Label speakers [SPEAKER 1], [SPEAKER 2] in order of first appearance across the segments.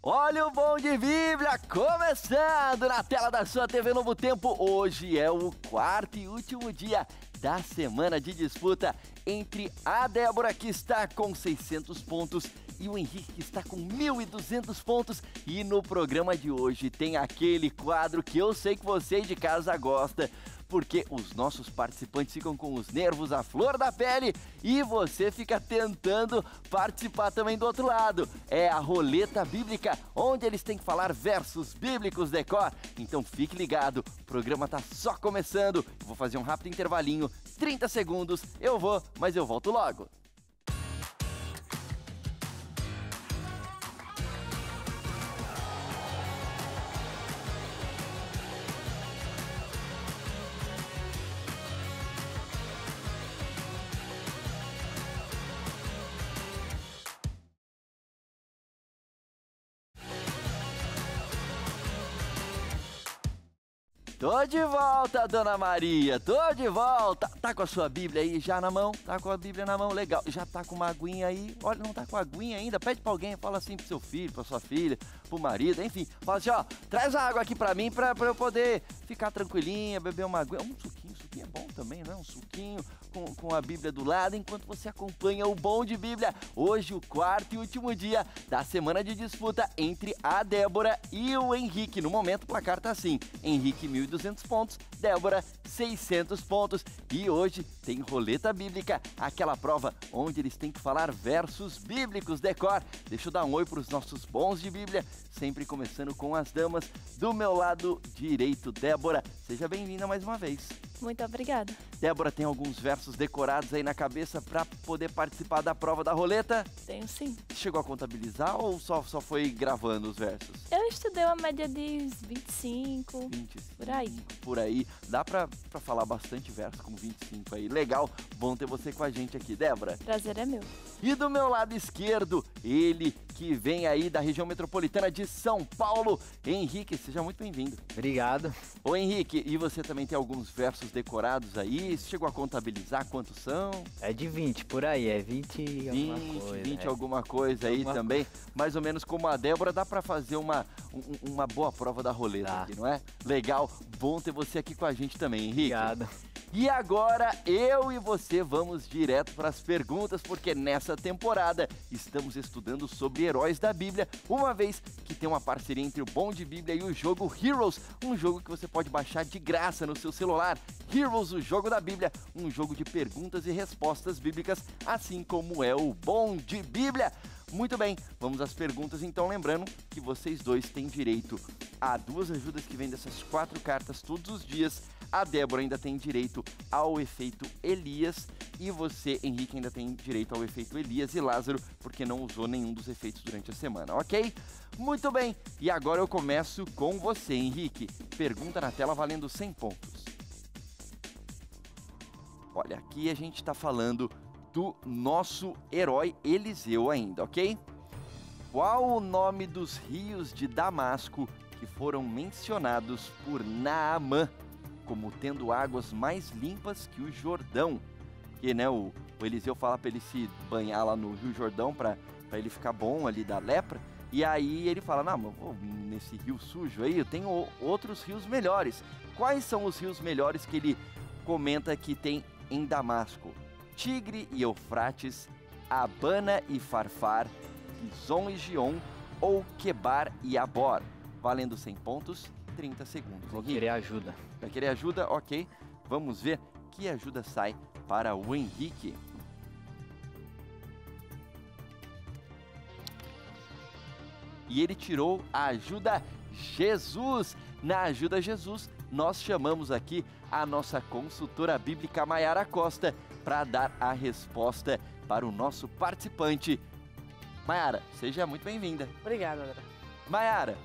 [SPEAKER 1] Olha o Bom de Bíblia começando na tela da sua TV Novo Tempo. Hoje é o quarto e último dia da semana de disputa entre a Débora, que está com 600 pontos, e o Henrique, que está com 1.200 pontos. E no programa de hoje tem aquele quadro que eu sei que você de casa gosta, porque os nossos participantes ficam com os nervos à flor da pele e você fica tentando participar também do outro lado. É a roleta bíblica, onde eles têm que falar versos bíblicos de cor. Então fique ligado, o programa tá só começando. Eu vou fazer um rápido intervalinho, 30 segundos, eu vou, mas eu volto logo. Tô de volta, Dona Maria, tô de volta. Tá com a sua Bíblia aí já na mão? Tá com a Bíblia na mão, legal. Já tá com uma aguinha aí? Olha, não tá com a aguinha ainda? Pede pra alguém, fala assim pro seu filho, pra sua filha, pro marido, enfim. Fala assim, ó, traz a água aqui pra mim, pra eu poder ficar tranquilinha, beber uma aguinha. Um suquinho é bom também, né? Um suquinho com a Bíblia do lado, enquanto você acompanha o Bom de Bíblia. Hoje, o quarto e último dia da semana de disputa entre a Débora e o Henrique. No momento, o placar tá assim, Henrique 1.200 pontos, Débora 600 pontos. E hoje tem roleta bíblica, aquela prova onde eles têm que falar versos bíblicos de cor. Deixa eu dar um oi para os nossos bons de Bíblia, sempre começando com as damas. Do meu lado direito, Débora, seja bem-vinda mais uma vez.
[SPEAKER 2] Muito obrigada.
[SPEAKER 1] Débora, tem alguns versos decorados aí na cabeça para poder participar da prova da roleta?
[SPEAKER 2] Tenho sim.
[SPEAKER 1] Chegou a contabilizar ou só foi gravando os versos?
[SPEAKER 2] Eu estudei uma média de 25,
[SPEAKER 1] 25,
[SPEAKER 2] por aí.
[SPEAKER 1] Por aí. Dá pra falar bastante versos, como 25 aí. Legal, bom ter você com a gente aqui, Débora.
[SPEAKER 2] Prazer é meu.
[SPEAKER 1] E do meu lado esquerdo, ele que vem aí da região metropolitana de São Paulo, Henrique, seja muito bem-vindo.
[SPEAKER 3] Obrigado.
[SPEAKER 1] Ô Henrique, e você também tem alguns versos decorados aí? Você chegou a contabilizar quantos são?
[SPEAKER 3] É de 20, por aí, é 20 alguma coisa.
[SPEAKER 1] 20 alguma coisa aí também. Mais ou menos como a Débora, dá pra fazer uma boa prova da roleta aqui, não é? Legal, bom ter você aqui com a gente também, Henrique.
[SPEAKER 3] Obrigado.
[SPEAKER 1] E agora eu e você vamos direto para as perguntas, porque nessa temporada estamos estudando sobre heróis da Bíblia, uma vez que tem uma parceria entre o Bom de Bíblia e o jogo Heroes, um jogo que você pode baixar de graça no seu celular. Heroes, o jogo da Bíblia, um jogo de perguntas e respostas bíblicas, assim como é o Bom de Bíblia. Muito bem, vamos às perguntas então, lembrando que vocês dois têm direito a 2 ajudas que vêm dessas 4 cartas todos os dias. A Débora ainda tem direito ao efeito Elias e você, Henrique, ainda tem direito ao efeito Elias e Lázaro, porque não usou nenhum dos efeitos durante a semana, ok? Muito bem, e agora eu começo com você, Henrique. Pergunta na tela valendo 100 pontos. Olha, aqui a gente está falando do nosso herói Eliseu ainda, ok? Qual o nome dos rios de Damasco que foram mencionados por Naamã como tendo águas mais limpas que o Jordão? Que, né, o Eliseu fala para ele se banhar lá no Rio Jordão para ele ficar bom ali da lepra. E aí ele fala, não, mas nesse rio sujo aí eu tenho outros rios melhores. Quais são os rios melhores que ele comenta que tem em Damasco? Tigre e Eufrates, Abana e Farfar, Gizon e Gion ou Quebar e Abor? Valendo 100 pontos, 30 segundos.
[SPEAKER 3] Vou querer ajuda.
[SPEAKER 1] Vai querer ajuda? Ok. Vamos ver que ajuda sai para o Henrique. E ele tirou a ajuda Jesus. Na ajuda Jesus, nós chamamos aqui a nossa consultora bíblica Maiara Costa para dar a resposta para o nosso participante. Maiara, seja muito bem-vinda.
[SPEAKER 4] Obrigada, André.
[SPEAKER 1] Maiara,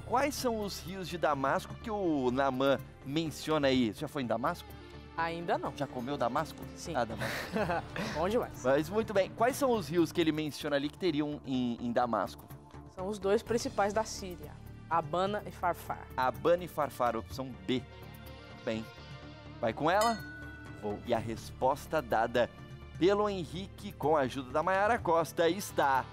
[SPEAKER 1] quais são os rios de Damasco que o Naamã menciona aí? Você já foi em Damasco?
[SPEAKER 4] Ainda não.
[SPEAKER 1] Já comeu Damasco?
[SPEAKER 4] Sim.
[SPEAKER 1] Ah, Damasco.
[SPEAKER 4] Bom demais.
[SPEAKER 1] Mas muito bem. Quais são os rios que ele menciona ali que teriam em Damasco?
[SPEAKER 4] São os 2 principais da Síria, Abana e Farfar.
[SPEAKER 1] Abana e Farfar, opção B. Bem, vai com ela?
[SPEAKER 3] Vou.
[SPEAKER 1] E a resposta dada pelo Henrique com a ajuda da Maiara Costa está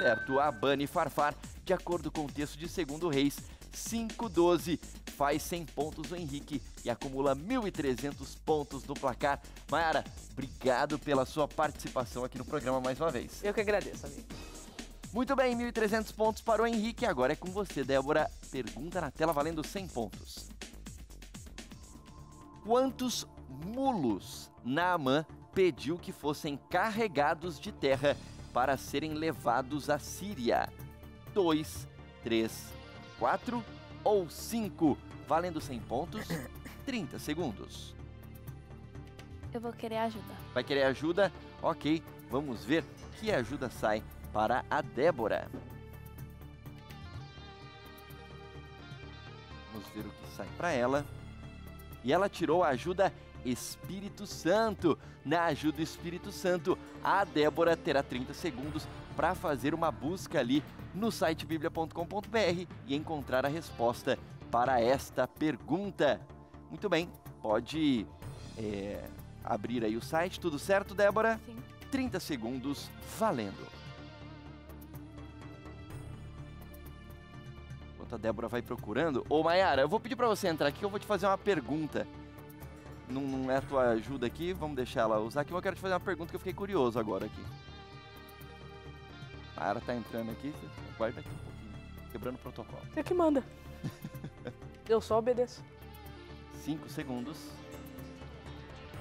[SPEAKER 1] Certo, Abana e Farfar, de acordo com o texto de 2 Reis 5:12, faz 100 pontos o Henrique e acumula 1.300 pontos no placar. Mayara, obrigado pela sua participação aqui no programa mais uma vez.
[SPEAKER 4] Eu que agradeço, amigo.
[SPEAKER 1] Muito bem, 1.300 pontos para o Henrique. Agora é com você, Débora. Pergunta na tela valendo 100 pontos. Quantos mulos Naamã pediu que fossem carregados de terra para serem levados à Síria? 2, 3, 4 ou 5? Valendo 100 pontos, 30 segundos.
[SPEAKER 2] Eu vou querer ajuda.
[SPEAKER 1] Vai querer ajuda? Ok, vamos ver que ajuda sai para a Débora. Vamos ver o que sai para ela. E ela tirou a ajuda Espírito Santo. Na ajuda Espírito Santo, a Débora terá 30 segundos para fazer uma busca ali no site biblia.com.br e encontrar a resposta para esta pergunta. Muito bem, pode abrir aí o site. Tudo certo, Débora?
[SPEAKER 2] Sim.
[SPEAKER 1] 30 segundos valendo. Enquanto a Débora vai procurando. Ô, Mayara, eu vou pedir para você entrar aqui, eu vou te fazer uma pergunta. Não é a tua ajuda aqui, vamos deixar ela usar aqui, mas eu quero te fazer uma pergunta que eu fiquei curioso agora aqui. A Mayara tá entrando aqui, você guarda aqui um pouquinho, quebrando o protocolo.
[SPEAKER 4] Você que manda. Eu só obedeço.
[SPEAKER 1] 5 segundos.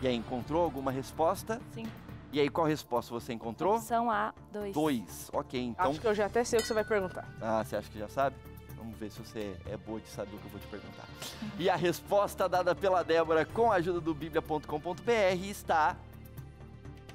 [SPEAKER 1] E aí, encontrou alguma resposta?
[SPEAKER 2] Sim.
[SPEAKER 1] E aí, qual resposta você encontrou?
[SPEAKER 2] Opção A, 2.
[SPEAKER 1] 2. Ok, então...
[SPEAKER 4] Acho que eu já até sei o que você vai perguntar.
[SPEAKER 1] Ah, você acha que já sabe? Vamos ver se você é boa de saber o que eu vou te perguntar. E a resposta dada pela Débora com a ajuda do biblia.com.br está...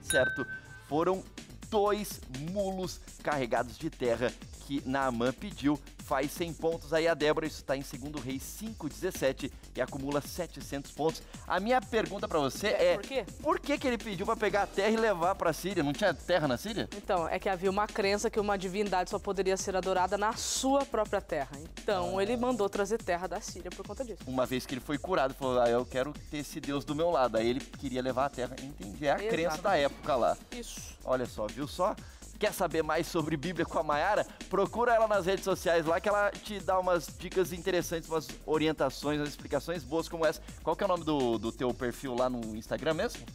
[SPEAKER 1] Certo, foram 2 mulos carregados de terra que Naamã pediu. Faz 100 pontos aí a Débora, isso está em 2 Reis 5:17 e acumula 700 pontos. A minha pergunta para você é...
[SPEAKER 4] Por quê?
[SPEAKER 1] Por que ele pediu para pegar a terra e levar para a Síria? Não tinha terra na Síria?
[SPEAKER 4] Então, é que havia uma crença que uma divindade só poderia ser adorada na sua própria terra. Então, ele mandou trazer terra da Síria por conta disso.
[SPEAKER 1] Uma vez que ele foi curado, falou, eu quero ter esse Deus do meu lado. Aí ele queria levar a terra. Entendi, é a crença
[SPEAKER 4] Exato.
[SPEAKER 1] da época lá.
[SPEAKER 4] Isso.
[SPEAKER 1] Olha só, viu só? Quer saber mais sobre Bíblia com a Mayara? Procura ela nas redes sociais lá que ela te dá umas dicas interessantes, umas orientações, umas explicações boas como essa. Qual que é o nome do teu perfil lá no Instagram mesmo?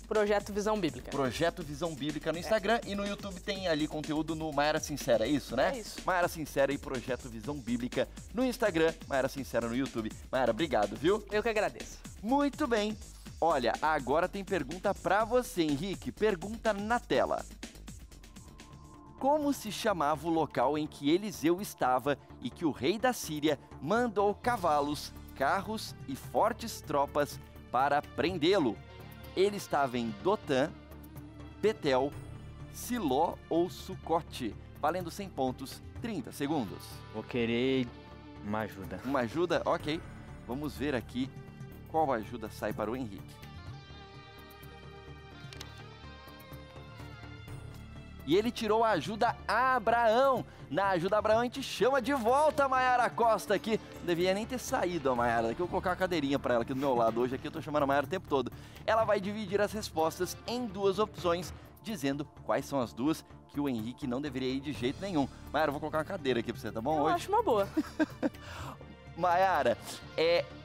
[SPEAKER 4] Projeto Visão Bíblica.
[SPEAKER 1] Projeto Visão Bíblica no Instagram e no YouTube tem ali conteúdo no Mayara Sincera, é isso, né?
[SPEAKER 4] É isso.
[SPEAKER 1] Mayara Sincera e Projeto Visão Bíblica no Instagram, Mayara Sincera no YouTube. Mayara, obrigado, viu?
[SPEAKER 4] Eu que agradeço.
[SPEAKER 1] Muito bem. Olha, agora tem pergunta pra você, Henrique. Pergunta na tela. Como se chamava o local em que Eliseu estava e que o rei da Síria mandou cavalos, carros e fortes tropas para prendê-lo? Ele estava em Dotã, Betel, Siló ou Sucote? Valendo 100 pontos, 30 segundos.
[SPEAKER 3] Vou querer uma ajuda.
[SPEAKER 1] Uma ajuda? Ok. Vamos ver aqui qual ajuda sai para o Henrique. E ele tirou a ajuda a Abraão. Na ajuda a Abraão a gente chama de volta a Mayara Costa aqui. Não devia nem ter saído a Mayara. Daqui eu vou colocar uma cadeirinha para ela aqui do meu lado. Hoje aqui eu tô chamando a Mayara o tempo todo. Ela vai dividir as respostas em 2 opções, dizendo quais são as 2 que o Henrique não deveria ir de jeito nenhum. Mayara, eu vou colocar uma cadeira aqui para você, tá bom?
[SPEAKER 4] Eu
[SPEAKER 1] Hoje?
[SPEAKER 4] acho uma boa.
[SPEAKER 1] Mayara,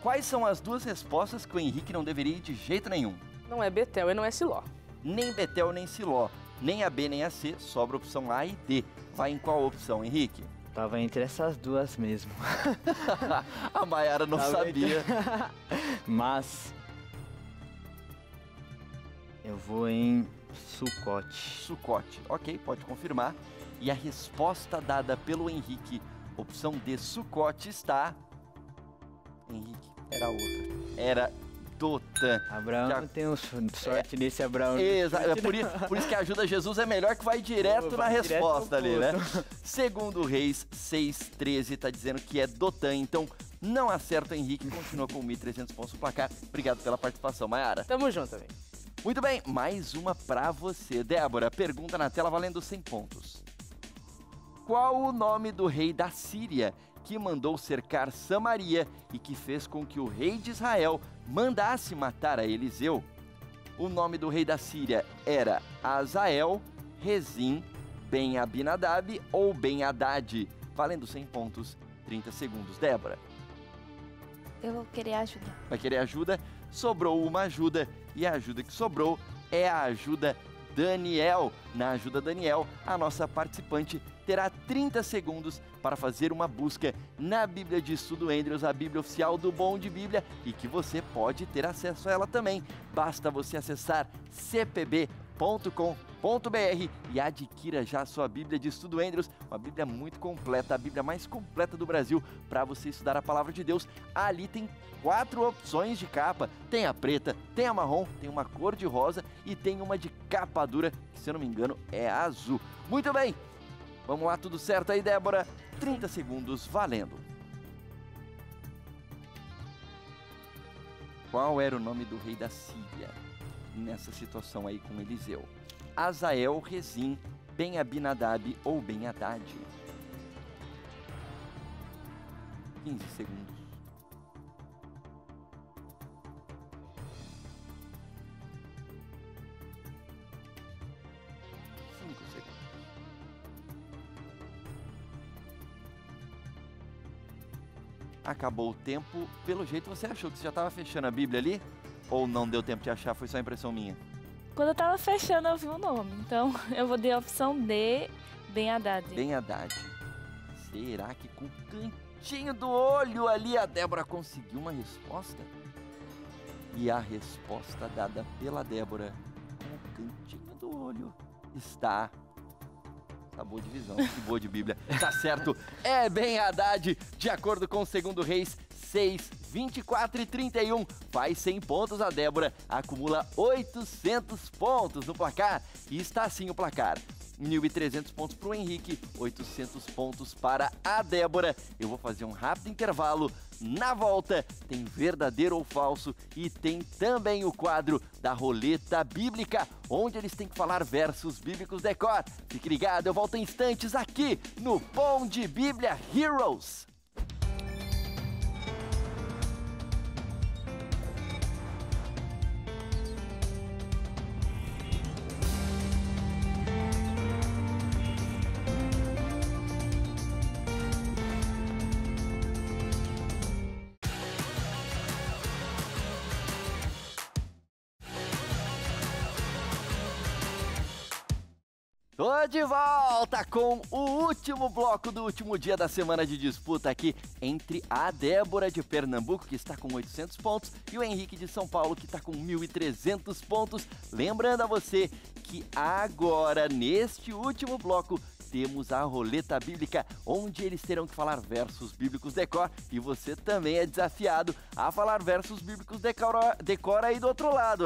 [SPEAKER 1] quais são as 2 respostas que o Henrique não deveria ir de jeito nenhum?
[SPEAKER 4] Não é Betel e não é Siló.
[SPEAKER 1] Nem Betel, nem Siló. Nem a B, nem a C, sobra a opção A e D. Vai em qual opção, Henrique?
[SPEAKER 3] Tava entre essas 2 mesmo.
[SPEAKER 1] A Mayara não
[SPEAKER 3] Tava
[SPEAKER 1] sabia.
[SPEAKER 3] Mas eu vou em Sucote.
[SPEAKER 1] Sucote. Ok, pode confirmar. E a resposta dada pelo Henrique, opção D, Sucote, está... Henrique, era outra. Era Dotã.
[SPEAKER 3] Abraão
[SPEAKER 1] Já-
[SPEAKER 3] não tem sorte nesse Abraão.
[SPEAKER 1] Exato, por isso que a ajuda Jesus é melhor que vai direto na
[SPEAKER 3] Vai direto
[SPEAKER 1] resposta
[SPEAKER 3] ao
[SPEAKER 1] ali, né?
[SPEAKER 3] ponto.
[SPEAKER 1] Segundo Reis 6:13 tá dizendo que é Dotã, então não acerta o Henrique, continua com 1.300 pontos no placar. Obrigado pela participação, Mayara.
[SPEAKER 4] Tamo junto, amigo.
[SPEAKER 1] Muito bem, mais uma pra você. Débora, pergunta na tela valendo 100 pontos. Qual o nome do rei da Síria que mandou cercar Samaria e que fez com que o rei de Israel mandasse matar a Eliseu? O nome do rei da Síria era Azael, Rezim, Ben-Abinadab ou Ben-Hadad? Valendo 100 pontos, 30 segundos. Débora,
[SPEAKER 2] Eu vou querer ajuda.
[SPEAKER 1] vai querer ajuda? Sobrou uma ajuda e a ajuda que sobrou é a ajuda Daniel. Na ajuda Daniel, a nossa participante terá 30 segundos para fazer uma busca na Bíblia de Estudo Andrews, a Bíblia oficial do Bom de Bíblia, e que você pode ter acesso a ela também. Basta você acessar cpb.com.br e adquira já a sua Bíblia de Estudo Andrews, uma Bíblia muito completa, a Bíblia mais completa do Brasil para você estudar a Palavra de Deus. Ali tem 4 opções de capa, tem a preta, tem a marrom, tem uma cor de rosa e tem uma de capa dura, que se eu não me engano é azul. Muito bem, vamos lá, tudo certo aí, Débora? 30 segundos valendo. Qual era o nome do rei da Síria nessa situação aí com Eliseu? Azael, Rezim, Ben-Abinadab ou Ben-Hadad? 15 segundos. 5 segundos. Acabou o tempo. Pelo jeito, você achou que você já estava fechando a Bíblia ali? Ou não deu tempo de achar? Foi só impressão minha?
[SPEAKER 2] Quando eu tava fechando, eu vi o nome. Então, eu vou dar a opção D, Ben-Hadad.
[SPEAKER 1] Ben-Hadad. Será que com o cantinho do olho ali a Débora conseguiu uma resposta? E a resposta dada pela Débora com o cantinho do olho está... Tá boa de visão, que boa de Bíblia. Tá certo, é Ben-Hadad, de acordo com o 2º Reis 6, 24 e 31. Faz 100 pontos a Débora, acumula 800 pontos no placar. E está assim o placar. 1.300 pontos para o Henrique, 800 pontos para a Débora. Eu vou fazer um rápido intervalo. Na volta, tem verdadeiro ou falso e tem também o quadro da roleta bíblica, onde eles têm que falar versos bíblicos decor. Fique ligado, eu volto em instantes aqui no Bom de Bíblia Heroes. Tô de volta com o último bloco do último dia da semana de disputa aqui entre a Débora de Pernambuco, que está com 800 pontos, e o Henrique de São Paulo, que está com 1.300 pontos. Lembrando a você que agora, neste último bloco, temos a roleta bíblica, onde eles terão que falar versos bíblicos decor, e você também é desafiado a falar versos bíblicos decor aí do outro lado.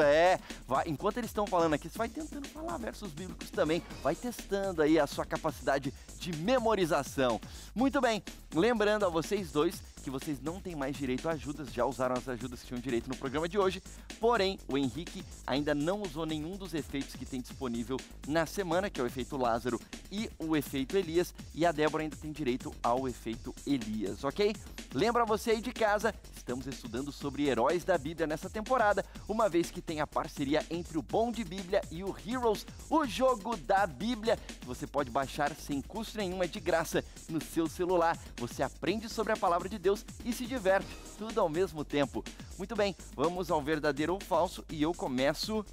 [SPEAKER 1] Enquanto eles estão falando aqui, você vai tentando falar versos bíblicos também, vai testando aí a sua capacidade de memorização. Muito bem, lembrando a vocês dois que vocês não têm mais direito a ajudas, já usaram as ajudas que tinham direito no programa de hoje, porém o Henrique ainda não usou nenhum dos efeitos que tem disponível na semana, que é o efeito Lázaro e o efeito Elias, e a Débora ainda tem direito ao efeito Elias, ok? Lembra você aí de casa, estamos estudando sobre heróis da Bíblia nessa temporada, uma vez que tem a parceria entre o Bom de Bíblia e o Heroes, o jogo da Bíblia, que você pode baixar sem custo nenhum, é de graça no seu celular. Você aprende sobre a palavra de Deus e se diverte, tudo ao mesmo tempo. Muito bem, vamos ao verdadeiro ou falso e eu começo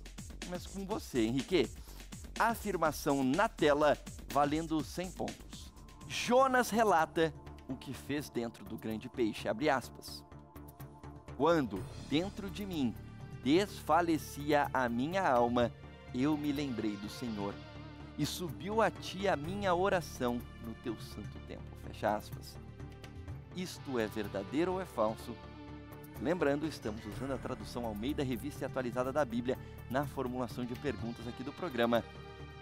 [SPEAKER 1] com você, Henrique. Afirmação na tela, valendo 100 pontos. Jonas relata o que fez dentro do grande peixe, abre aspas. Quando dentro de mim desfalecia a minha alma, eu me lembrei do Senhor e subiu a ti a minha oração no teu santo templo, fecha aspas. Isto é verdadeiro ou é falso? Lembrando, estamos usando a tradução Almeida Revista e Atualizada da Bíblia na formulação de perguntas aqui do programa.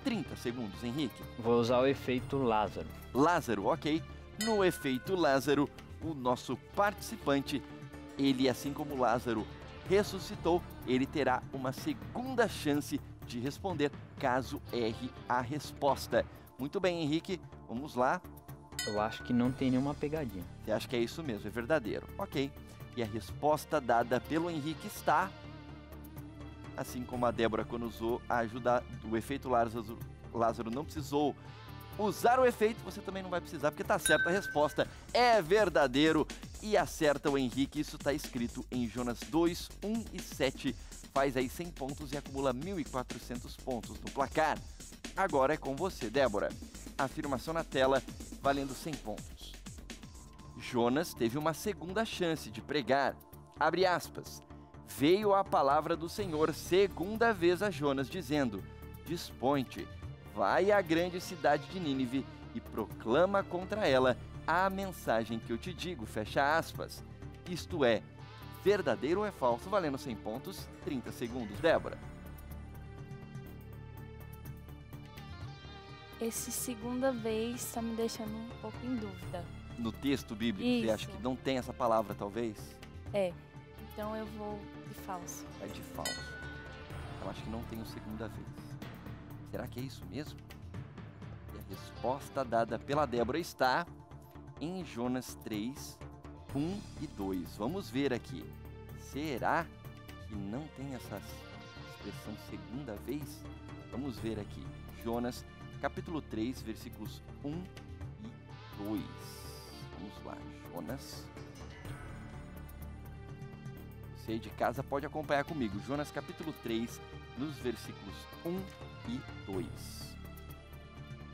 [SPEAKER 1] 30 segundos, Henrique.
[SPEAKER 3] Vou usar o efeito Lázaro.
[SPEAKER 1] Lázaro, ok. No efeito Lázaro, o nosso participante, ele, assim como Lázaro ressuscitou, ele terá uma segunda chance de responder caso erre a resposta. Muito bem, Henrique, vamos lá.
[SPEAKER 3] Eu acho que não tem nenhuma pegadinha.
[SPEAKER 1] Você acha que é isso mesmo, é verdadeiro. Ok. E a resposta dada pelo Henrique está... Assim como a Débora, quando usou a ajuda do efeito Lázaro não precisou usar o efeito, você também não vai precisar, porque tá certa a resposta. É verdadeiro. E acerta o Henrique, isso está escrito em Jonas 2, 1 e 7. Faz aí 100 pontos e acumula 1.400 pontos no placar. Agora é com você, Débora. Afirmação na tela, valendo 100 pontos. Jonas teve uma segunda chance de pregar. Abre aspas. Veio a palavra do Senhor segunda vez a Jonas, dizendo: Dispõe-te, vai à grande cidade de Nínive e proclama contra ela a mensagem que eu te digo, fecha aspas. Isto é, verdadeiro ou é falso? Valendo 100 pontos, 30 segundos, Débora.
[SPEAKER 2] Esse segunda vez está me deixando um pouco em dúvida.
[SPEAKER 1] No texto bíblico,
[SPEAKER 2] Isso.
[SPEAKER 1] você acha que não tem essa palavra, talvez?
[SPEAKER 2] É, então eu vou de falso.
[SPEAKER 1] É de falso. Eu acho que não tem o segunda vez. Será que é isso mesmo? E a resposta dada pela Débora está em Jonas 3, 1 e 2. Vamos ver aqui. Será que não tem essa expressão segunda vez? Vamos ver aqui. Jonas, capítulo 3, versículos 1 e 2. Vamos lá, Jonas. Você aí de casa pode acompanhar comigo. Jonas, capítulo 3, nos versículos 1 e 2.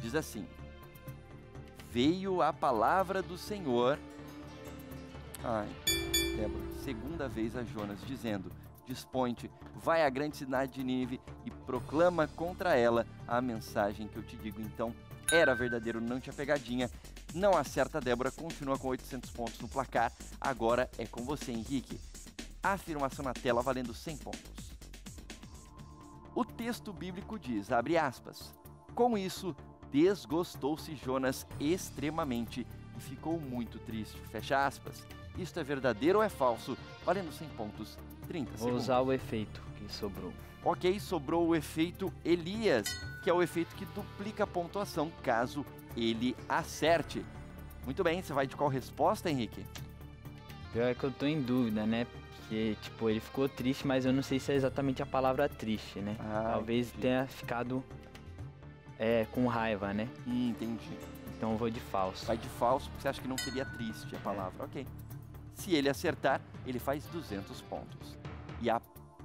[SPEAKER 1] Diz assim: Veio a palavra do Senhor. Débora, segunda vez a Jonas, dizendo: Dispõe-te, vai à grande cidade de Nínive e proclama contra ela a mensagem que eu te digo. Então, era verdadeiro, não tinha pegadinha. Não acerta a Débora, continua com 800 pontos no placar. Agora é com você, Henrique. Afirmação na tela, valendo 100 pontos. O texto bíblico diz, abre aspas, com isso, desgostou-se Jonas extremamente e ficou muito triste, fecha aspas. Isto é verdadeiro ou é falso? Valendo 100 pontos, 30
[SPEAKER 3] Vou
[SPEAKER 1] segundos.
[SPEAKER 3] usar o efeito que sobrou.
[SPEAKER 1] Ok, sobrou o efeito Elias, que é o efeito que duplica a pontuação caso ele acerte. Muito bem, você vai de qual resposta, Henrique?
[SPEAKER 3] Pior é que eu tô em dúvida, né? Porque, tipo, ele ficou triste, mas eu não sei se é exatamente a palavra triste, né? Talvez
[SPEAKER 1] entendi.
[SPEAKER 3] tenha ficado com raiva, né?
[SPEAKER 1] Entendi.
[SPEAKER 3] Então eu vou de falso.
[SPEAKER 1] Vai de falso, porque você acha que não seria triste a palavra. Ok. Se ele acertar, ele faz 200 pontos. E a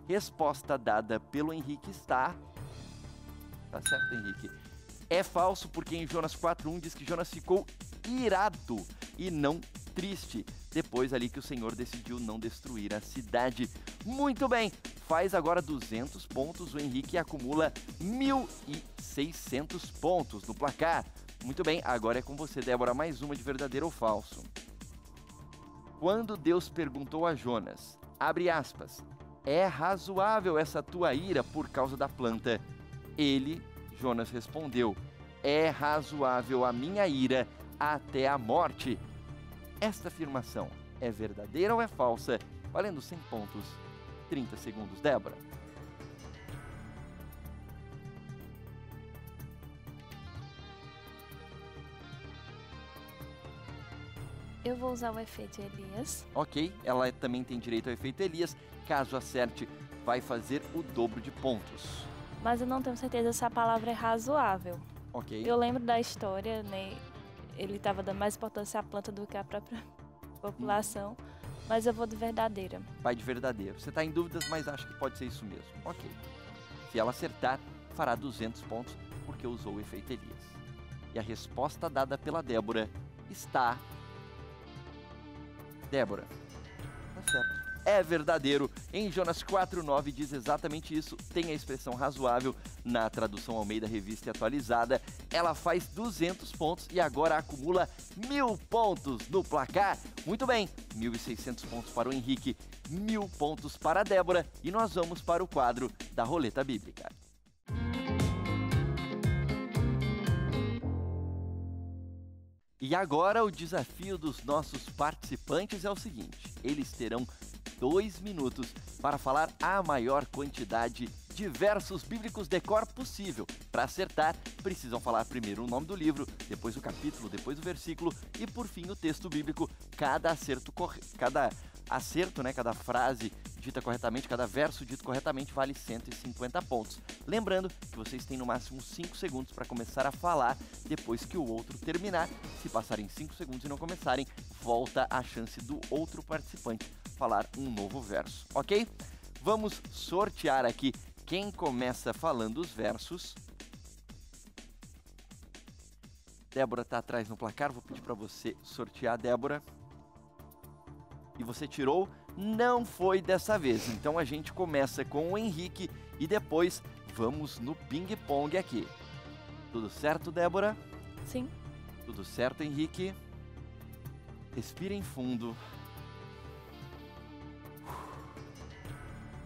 [SPEAKER 1] resposta dada pelo Henrique está... Tá certo, Henrique. É falso, porque em Jonas 4:1 diz que Jonas ficou irado e não triste, depois ali que o Senhor decidiu não destruir a cidade. Muito bem, faz agora 200 pontos, o Henrique acumula 1.600 pontos no placar. Muito bem, agora é com você, Débora, mais uma de verdadeiro ou falso. Quando Deus perguntou a Jonas, abre aspas, é razoável essa tua ira por causa da planta? Ele, Jonas, respondeu, é razoável a minha ira até a morte. Esta afirmação é verdadeira ou é falsa? Valendo 100 pontos, 30 segundos, Débora.
[SPEAKER 2] Eu vou usar o efeito Elias.
[SPEAKER 1] Ok, ela também tem direito ao efeito Elias. Caso acerte, vai fazer o dobro de pontos.
[SPEAKER 2] Mas eu não tenho certeza se a palavra é razoável.
[SPEAKER 1] Ok.
[SPEAKER 2] Eu lembro da história, né? Ele estava dando mais importância à planta do que à própria população. Mas eu vou de verdadeira.
[SPEAKER 1] Vai de verdadeiro. Você está em dúvidas, mas acho que pode ser isso mesmo. Ok. Se ela acertar, fará 200 pontos, porque usou o efeito Elias. E a resposta dada pela Débora está... Débora. Tá certo. É verdadeiro. Em Jonas 4:9 diz exatamente isso. Tem a expressão razoável na tradução Almeida Revista e Atualizada. Ela faz 200 pontos e agora acumula 1.000 pontos no placar. Muito bem, 1.600 pontos para o Henrique, 1.000 pontos para a Débora e nós vamos para o quadro da Roleta Bíblica. E agora o desafio dos nossos participantes é o seguinte, eles terão 2 minutos para falar a maior quantidade de versos bíblicos de cor possível. Para acertar, precisam falar primeiro o nome do livro, depois o capítulo, depois o versículo e por fim o texto bíblico. Cada acerto, né? Cada frase dita corretamente, cada verso dito corretamente vale 150 pontos. Lembrando que vocês têm no máximo 5 segundos para começar a falar depois que o outro terminar. Se passarem 5 segundos e não começarem, volta a chance do outro participante falar um novo verso, ok? Vamos sortear aqui quem começa falando os versos. Débora está atrás no placar, vou pedir para você sortear, Débora. E você tirou? Não foi dessa vez. Então a gente começa com o Henrique e depois vamos no ping-pong aqui. Tudo certo, Débora?
[SPEAKER 2] Sim.
[SPEAKER 1] Tudo certo, Henrique? Respirem fundo.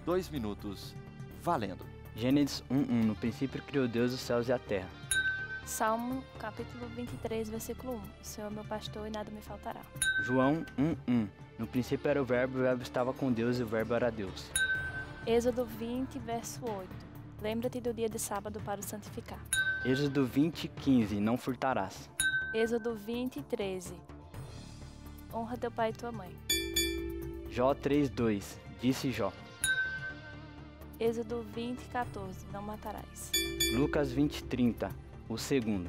[SPEAKER 1] 2 minutos, valendo.
[SPEAKER 3] Gênesis 1:1. No princípio criou Deus os céus e a terra.
[SPEAKER 2] Salmo, capítulo 23, versículo 1. O Senhor é meu pastor e nada me faltará.
[SPEAKER 3] João 1:1. No princípio era o verbo estava com Deus e o verbo era Deus.
[SPEAKER 2] Êxodo 20, verso 8. Lembra-te do dia de sábado para o santificar.
[SPEAKER 3] Êxodo 20:15. Não furtarás.
[SPEAKER 2] Êxodo 20, 13. Honra teu pai e tua mãe.
[SPEAKER 3] Jó 3:2. Disse Jó.
[SPEAKER 2] Êxodo 20, 14. Não matarás.
[SPEAKER 3] Lucas 20:30. O segundo.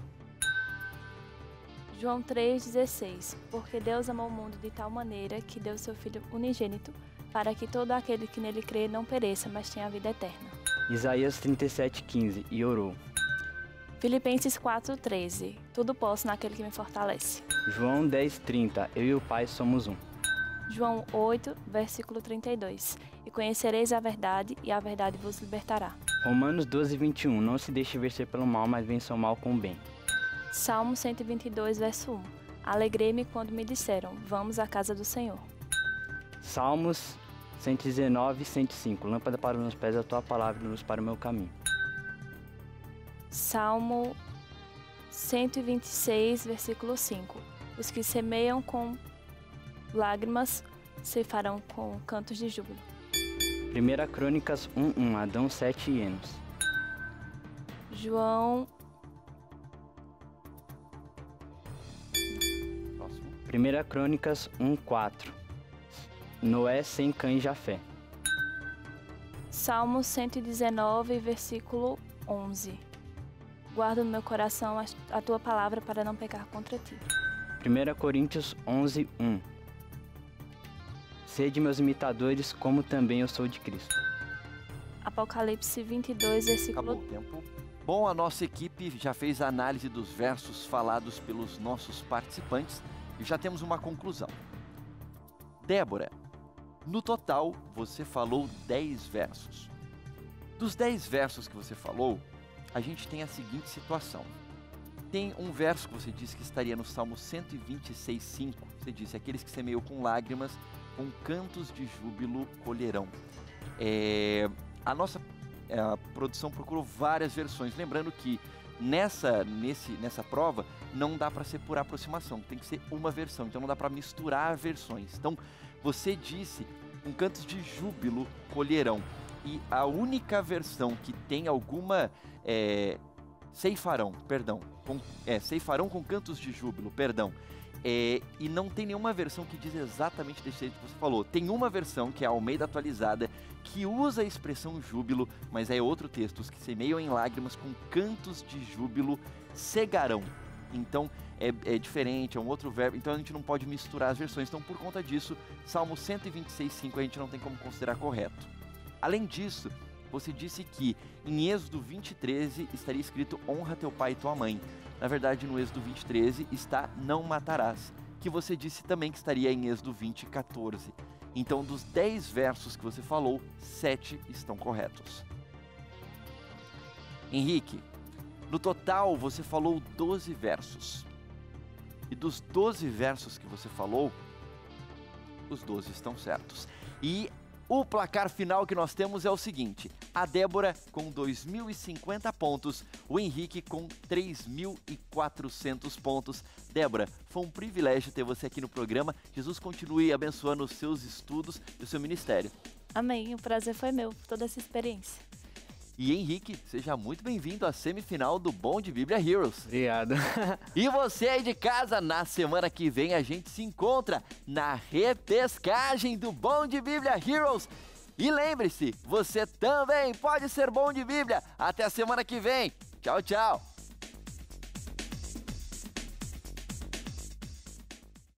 [SPEAKER 2] João 3,16. Porque Deus amou o mundo de tal maneira que deu seu Filho unigênito, para que todo aquele que nele crê não pereça, mas tenha a vida eterna.
[SPEAKER 3] Isaías 37:15. E orou.
[SPEAKER 2] Filipenses 4,13. Tudo posso naquele que me fortalece.
[SPEAKER 3] João 10:30. Eu e o Pai somos um.
[SPEAKER 2] João 8, versículo 32. E conhecereis a verdade, e a verdade vos libertará.
[SPEAKER 3] Romanos 12:21. Não se deixe vencer pelo mal, mas vença o mal com o bem.
[SPEAKER 2] Salmo 122, verso 1. Alegrei-me quando me disseram, vamos à casa do Senhor.
[SPEAKER 3] Salmos 119:105. Lâmpada para os meus pés, a tua palavra e luz para o meu caminho.
[SPEAKER 2] Salmo 126, versículo 5. Os que semeiam com lágrimas ceifarão com cantos de júbilo.
[SPEAKER 3] 1 Crônicas 1:1. Adão, 7 e Enos.
[SPEAKER 2] João
[SPEAKER 1] Próximo.
[SPEAKER 3] 1 Crônicas 1:4. Noé, sem Cã e Jafé.
[SPEAKER 2] Salmo 119, versículo 11. Guarda no meu coração a tua palavra para não pecar contra ti.
[SPEAKER 3] 1 Coríntios 11:1. Sede meus imitadores, como também eu sou de Cristo.
[SPEAKER 2] Apocalipse 22, versículo...
[SPEAKER 1] Acabou o tempo. Bom, a nossa equipe já fez a análise dos versos falados pelos nossos participantes e já temos uma conclusão. Débora, no total você falou 10 versos. Dos 10 versos que você falou, a gente tem a seguinte situação. Tem um verso que você disse que estaria no Salmo 126:5. Você disse, aqueles que semeiam com lágrimas, com cantos de júbilo colherão. A nossa produção procurou várias versões. Lembrando que nessa prova não dá para ser por aproximação, tem que ser uma versão. Então não dá para misturar versões. Então você disse, com cantos de júbilo colherão. E a única versão que tem alguma... ceifarão com cantos de júbilo, perdão. E não tem nenhuma versão que diz exatamente desse jeito que você falou. Tem uma versão, que é a Almeida Atualizada, que usa a expressão júbilo, mas é outro texto. Os que semeiam em lágrimas com cantos de júbilo cegarão. Então é diferente, é um outro verbo, então a gente não pode misturar as versões. Então por conta disso, Salmo 126:5 a gente não tem como considerar correto. Além disso, você disse que em Êxodo 20:13 estaria escrito honra teu pai e tua mãe. Na verdade, no Êxodo 20:13 está não matarás, que você disse também que estaria em Êxodo 20:14. Então, dos 10 versos que você falou, 7 estão corretos. Henrique, no total você falou 12 versos. E dos 12 versos que você falou, os 12 estão certos. E o placar final que nós temos é o seguinte: a Débora com 2.050 pontos, o Henrique com 3.400 pontos. Débora, foi um privilégio ter você aqui no programa. Jesus continue abençoando os seus estudos e o seu ministério.
[SPEAKER 2] Amém, o prazer foi meu, toda essa experiência.
[SPEAKER 1] E Henrique, seja muito bem-vindo à semifinal do Bom de Bíblia Heroes.
[SPEAKER 3] Obrigado.
[SPEAKER 1] E você aí de casa, na semana que vem a gente se encontra na repescagem do Bom de Bíblia Heroes. E lembre-se, você também pode ser bom de Bíblia. Até a semana que vem. Tchau, tchau.